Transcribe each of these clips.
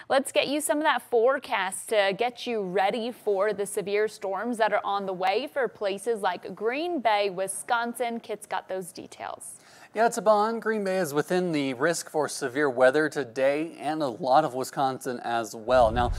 Let's get you some of that forecast to get you ready for the severe storms that are on the way for places like Green Bay, Wisconsin. Kit's got those details. Yeah, Taban, Green Bay is within the risk for severe weather today and a lot of Wisconsin as well. Now,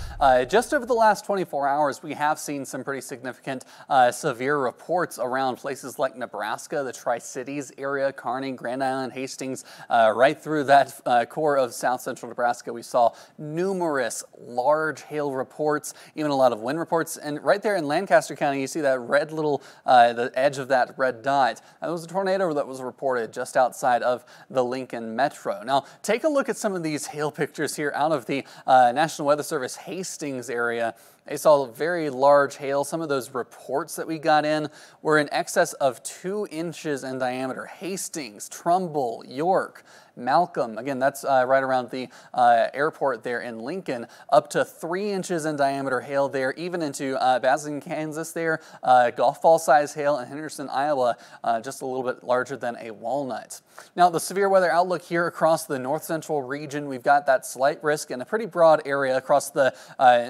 just over the last 24 hours, we have seen some pretty significant severe reports around places like Nebraska, the Tri-Cities area, Kearney, Grand Island, Hastings, right through that core of south central Nebraska. We saw numerous large hail reports, even a lot of wind reports. And right there in Lancaster County, you see that red little, the edge of that red dot. That was a tornado that was reported just outside of the Lincoln Metro. Now, take a look at some of these hail pictures here out of the National Weather Service Hastings area. They saw very large hail. Some of those reports that we got in were in excess of 2 inches in diameter. Hastings, Trumbull, York, Malcolm, again, that's right around the airport there in Lincoln, up to 3 inches in diameter hail there, even into Basing, Kansas there, golf ball size hail in Henderson, Iowa, just a little bit larger than a walnut. Now, the severe weather outlook here across the north central region, we've got that slight risk in a pretty broad area across the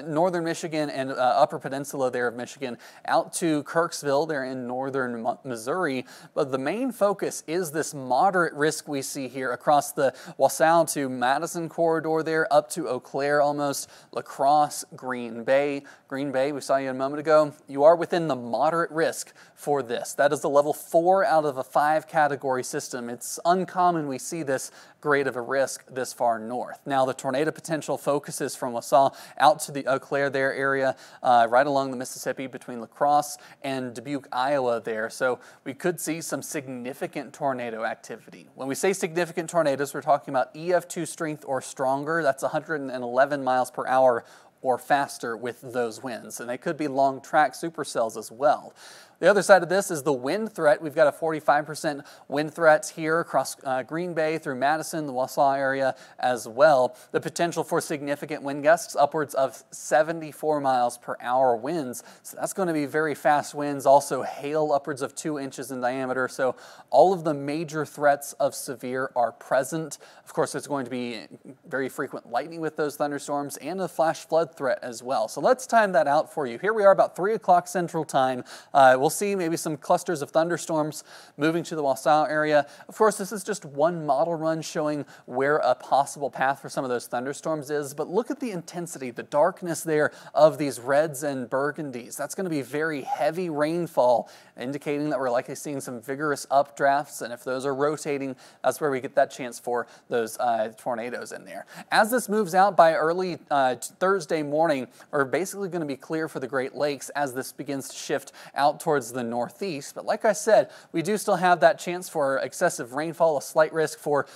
northern Michigan and upper peninsula there of Michigan, out to Kirksville there in northern Missouri. But the main focus is this moderate risk we see here across the Wasau to Madison corridor there, up to Eau Claire almost, La Crosse, Green Bay. Green Bay, we saw you a moment ago. You are within the moderate risk for this. That is the level 4 out of a 5 category system. It's uncommon we see this great of a risk this far north. Now, the tornado potential focuses from Wasau out to the Eau Claire there area, right along the Mississippi between La Crosse and Dubuque, Iowa there. So we could see some significant tornado activity. When we say significant tornadoes, we're talking about EF2 strength or stronger. That's 111 miles per hour or faster with those winds. And they could be long track supercells as well. The other side of this is the wind threat. We've got a 45% wind threat here across Green Bay through Madison, the Wausau area as well. The potential for significant wind gusts, upwards of 74 miles per hour winds. So that's going to be very fast winds. Also hail upwards of 2 inches in diameter. So all of the major threats of severe are present. Of course, there's going to be very frequent lightning with those thunderstorms and a flash flood threat as well. So let's time that out for you. Here we are about 3 o'clock Central Time. We'll see maybe some clusters of thunderstorms moving to the Wasau area. Of course, this is just one model run showing where a possible path for some of those thunderstorms is, but look at the intensity, the darkness there of these reds and burgundies. That's going to be very heavy rainfall, indicating that we're likely seeing some vigorous updrafts, and if those are rotating, that's where we get that chance for those tornadoes in there. As this moves out by early Thursday morning, we're basically going to be clear for the Great Lakes as this begins to shift out towards the northeast. But like I said, we do still have that chance for excessive rainfall, a slight risk for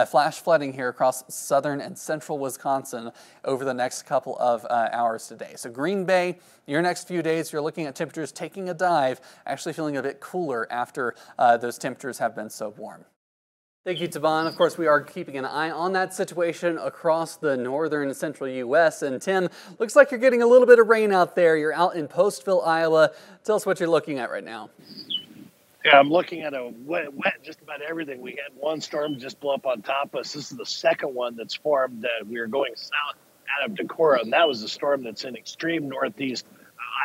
flash flooding here across southern and central Wisconsin over the next couple of hours today. So Green Bay, your next few days, you're looking at temperatures taking a dive, actually feeling a bit cooler after those temperatures have been so warm. Thank you, Taban. Of course, we are keeping an eye on that situation across the northern and central U.S. And Tim, looks like you're getting a little bit of rain out there. You're out in Postville, Iowa. Tell us what you're looking at right now. Yeah, I'm looking at a wet just about everything. We had one storm just blow up on top of us. This is the second one that's formed. We are going south out of Decorah, and that was the storm that's in extreme northeast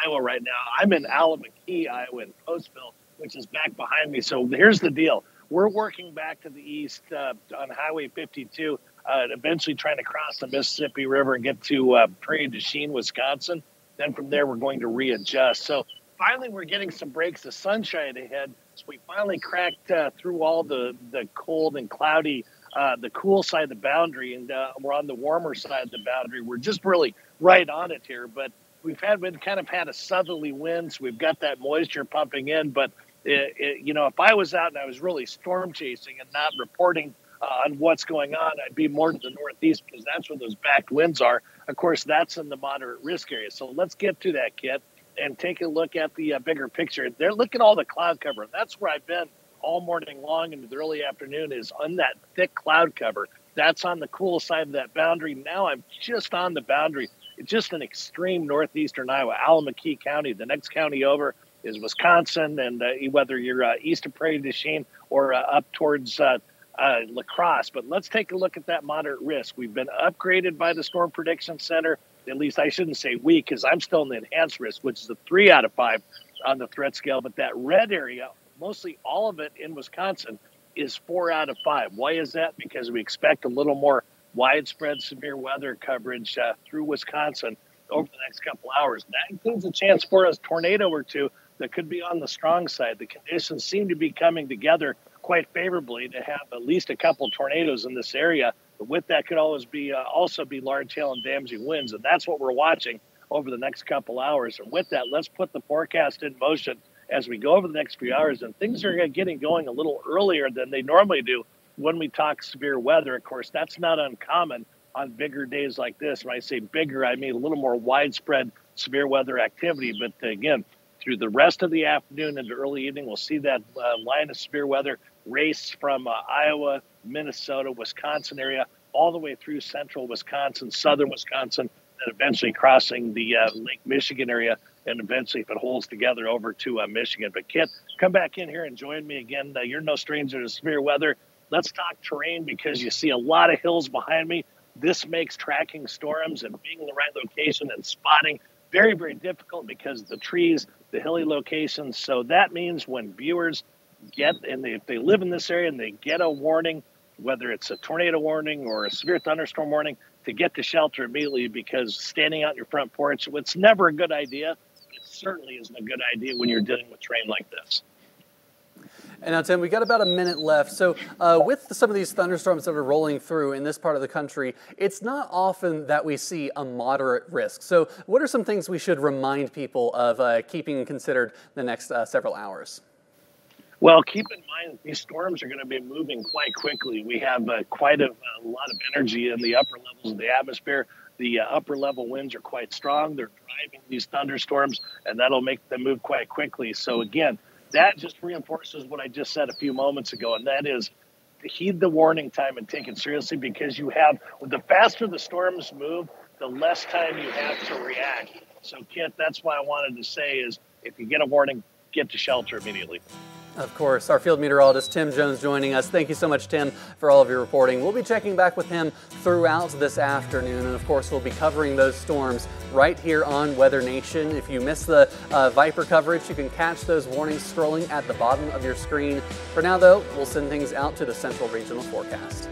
Iowa right now. I'm in Alameda, Iowa, in Postville, which is back behind me. So here's the deal. We're working back to the east on Highway 52, eventually trying to cross the Mississippi River and get to Prairie du Chien, Wisconsin. Then from there, we're going to readjust. So finally, we're getting some breaks of sunshine ahead. So we finally cracked through all the cold and cloudy, the cool side of the boundary, and we're on the warmer side of the boundary. We're just really right on it here. But we've kind of had a southerly wind, so we've got that moisture pumping in. But you know, if I was out and I was really storm chasing and not reporting on what's going on, I'd be more to the northeast because that's where those back winds are. Of course, that's in the moderate risk area. So let's get to that, Kit, and take a look at the bigger picture. Look at all the cloud cover. That's where I've been all morning long into the early afternoon, is on that thick cloud cover. That's on the cool side of that boundary. Now I'm just on the boundary. It's just an extreme northeastern Iowa, Alameda County. The next county over is Wisconsin, and whether you're east of Prairie du Chien or up towards La Crosse. But let's take a look at that moderate risk. We've been upgraded by the Storm Prediction Center. At least I shouldn't say we, because I'm still in the enhanced risk, which is a 3 out of 5 on the threat scale. But that red area, mostly all of it in Wisconsin, is 4 out of 5. Why is that? Because we expect a little more widespread severe weather coverage through Wisconsin over the next couple hours. That includes a chance for a tornado or two that could be on the strong side. The conditions seem to be coming together quite favorably to have at least a couple tornadoes in this area. But with that could always be also be large hail and damaging winds, and that's what we're watching over the next couple hours. And with that, let's put the forecast in motion as we go over the next few hours. And things are getting going a little earlier than they normally do when we talk severe weather. Of course, that's not uncommon on bigger days like this. When I say bigger, I mean a little more widespread severe weather activity. But again, through the rest of the afternoon into early evening, we'll see that line of severe weather race from Iowa, Minnesota, Wisconsin area, all the way through central Wisconsin, southern Wisconsin, and eventually crossing the Lake Michigan area, and eventually, if it holds together, over to Michigan. But Kit, come back in here and join me again. You're no stranger to severe weather. Let's talk terrain, because you see a lot of hills behind me. This makes tracking storms and being in the right location and spotting very, very difficult because of the trees, the hilly locations. So that means when viewers if they live in this area and they get a warning, whether it's a tornado warning or a severe thunderstorm warning, to get to shelter immediately, because standing out your front porch, it's never a good idea. It certainly isn't a good idea when you're dealing with terrain like this. And now, Tim, we got about a minute left. So with some of these thunderstorms that are rolling through in this part of the country, it's not often that we see a moderate risk. So what are some things we should remind people of keeping considered the next several hours? Well, keep in mind these storms are going to be moving quite quickly. We have quite a lot of energy in the upper levels of the atmosphere. The upper level winds are quite strong. They're driving these thunderstorms, and that'll make them move quite quickly. So again, that just reinforces what I just said a few moments ago, and that is to heed the warning time and take it seriously, because the faster the storms move, the less time you have to react. So, Kit, that's why I wanted to say is if you get a warning, get to shelter immediately. Of course, our field meteorologist Tim Jones joining us. Thank you so much, Tim, for all of your reporting. We'll be checking back with him throughout this afternoon, and of course we'll be covering those storms right here on Weather Nation. If you missed the Viper coverage, you can catch those warnings scrolling at the bottom of your screen. For now, though, we'll send things out to the Central Regional Forecast.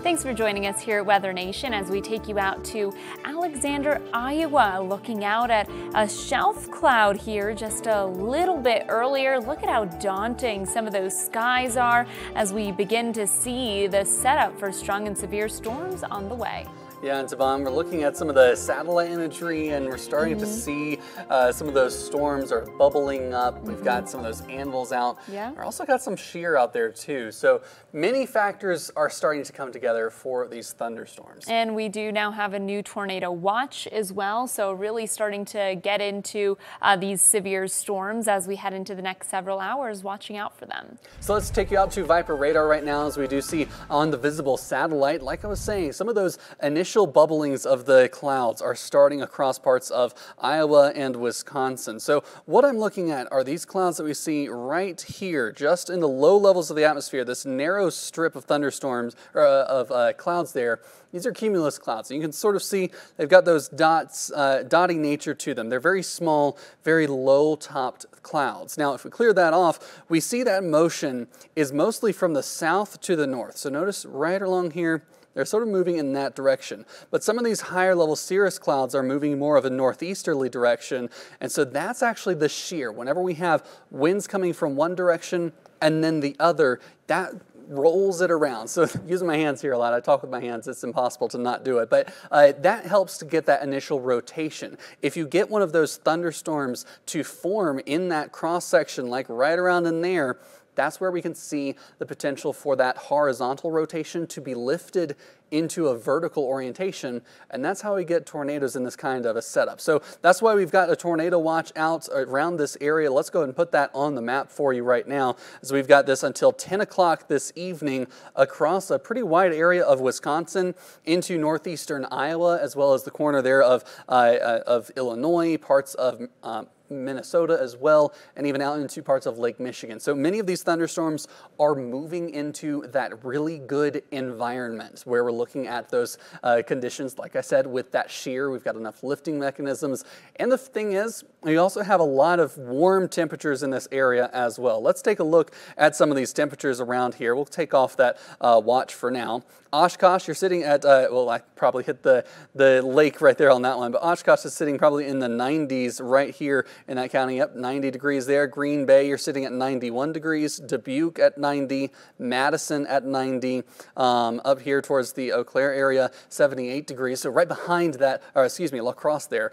Thanks for joining us here at Weather Nation as we take you out to Alexander, Iowa, looking out at a shelf cloud here just a little bit earlier. Look at how daunting some of those skies are as we begin to see the setup for strong and severe storms on the way. Yeah, and Taban, we're looking at some of the satellite imagery, and we're starting to see some of those storms are bubbling up. We've got some of those anvils out. Yeah. We've also got some shear out there too. So many factors are starting to come together for these thunderstorms. And we do now have a new tornado watch as well. So really starting to get into these severe storms as we head into the next several hours, watching out for them. So let's take you out to Viper radar right now, as we do see on the visible satellite. Like I was saying, some of those initial bubblings of the clouds are starting across parts of Iowa and Wisconsin. So what I'm looking at are these clouds that we see right here, just in the low levels of the atmosphere, this narrow strip of thunderstorms, or of clouds there. These are cumulus clouds. And you can sort of see they've got those dots, dotty nature to them. They're very small, very low-topped clouds. Now, if we clear that off, we see that motion is mostly from the south to the north. So notice right along here, they're sort of moving in that direction. But some of these higher level cirrus clouds are moving more of a northeasterly direction. And so that's actually the shear. Whenever we have winds coming from one direction and then the other, that rolls it around. So using my hands here a lot, I talk with my hands, it's impossible to not do it. But that helps to get that initial rotation. If you get one of those thunderstorms to form in that cross section, like right around in there, that's where we can see the potential for that horizontal rotation to be lifted into a vertical orientation, and that's how we get tornadoes in this kind of a setup. So that's why we've got a tornado watch out around this area. Let's go ahead and put that on the map for you right now, as we've got this until 10 o'clock this evening across a pretty wide area of Wisconsin into northeastern Iowa, as well as the corner there of Illinois, parts of Minnesota as well, and even out into parts of Lake Michigan. So many of these thunderstorms are moving into that really good environment where we're looking at those conditions, like I said, with that shear. We've got enough lifting mechanisms. And the thing is, we also have a lot of warm temperatures in this area as well. Let's take a look at some of these temperatures around here. We'll take off that watch for now. Oshkosh, you're sitting at, well, I probably hit the lake right there on that one, but Oshkosh is sitting probably in the 90s right here in that county. Yep, 90 degrees there. Green Bay, you're sitting at 91 degrees. Dubuque at 90. Madison at 90. Up here towards the Eau Claire area, 78 degrees. So right behind that, or excuse me, La Crosse there,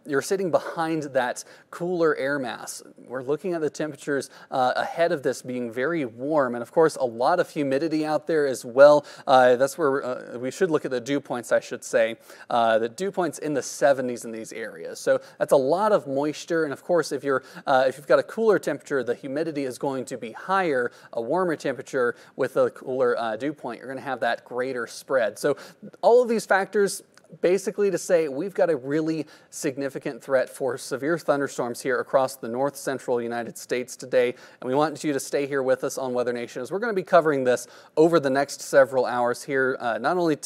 you're sitting behind that cooler air mass. We're looking at the temperatures ahead of this being very warm, and of course a lot of humidity out there as well. That's where we should look at the dew points, I should say. The dew points in the 70s in these areas. So that's a lot of moisture, and of course if you've got a cooler temperature, the humidity is going to be higher. A warmer temperature with a cooler dew point, you're going to have that greater spread. So all of these factors basically to say we've got a really significant threat for severe thunderstorms here across the north central United States today, and we want you to stay here with us on Weather Nation as we're going to be covering this over the next several hours here, not only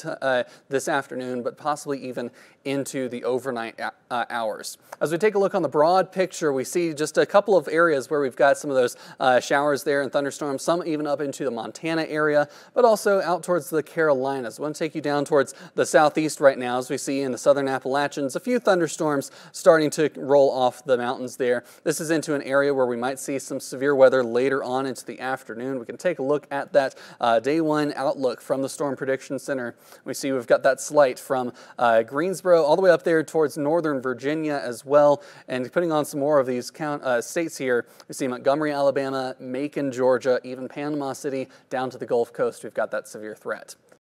this afternoon, but possibly even into the overnight hours. As we take a look on the broad picture, we see just a couple of areas where we've got some of those showers there and thunderstorms, some even up into the Montana area, but also out towards the Carolinas. I want to take you down towards the southeast right now, as we see in the southern Appalachians, a few thunderstorms starting to roll off the mountains there. This is into an area where we might see some severe weather later on into the afternoon. We can take a look at that day one outlook from the Storm Prediction Center. We see we've got that slight from Greensboro all the way up there towards northern Virginia as well. And putting on some more of these states here, we see Montgomery, Alabama, Macon, Georgia, even Panama City down to the Gulf Coast. We've got that severe threat.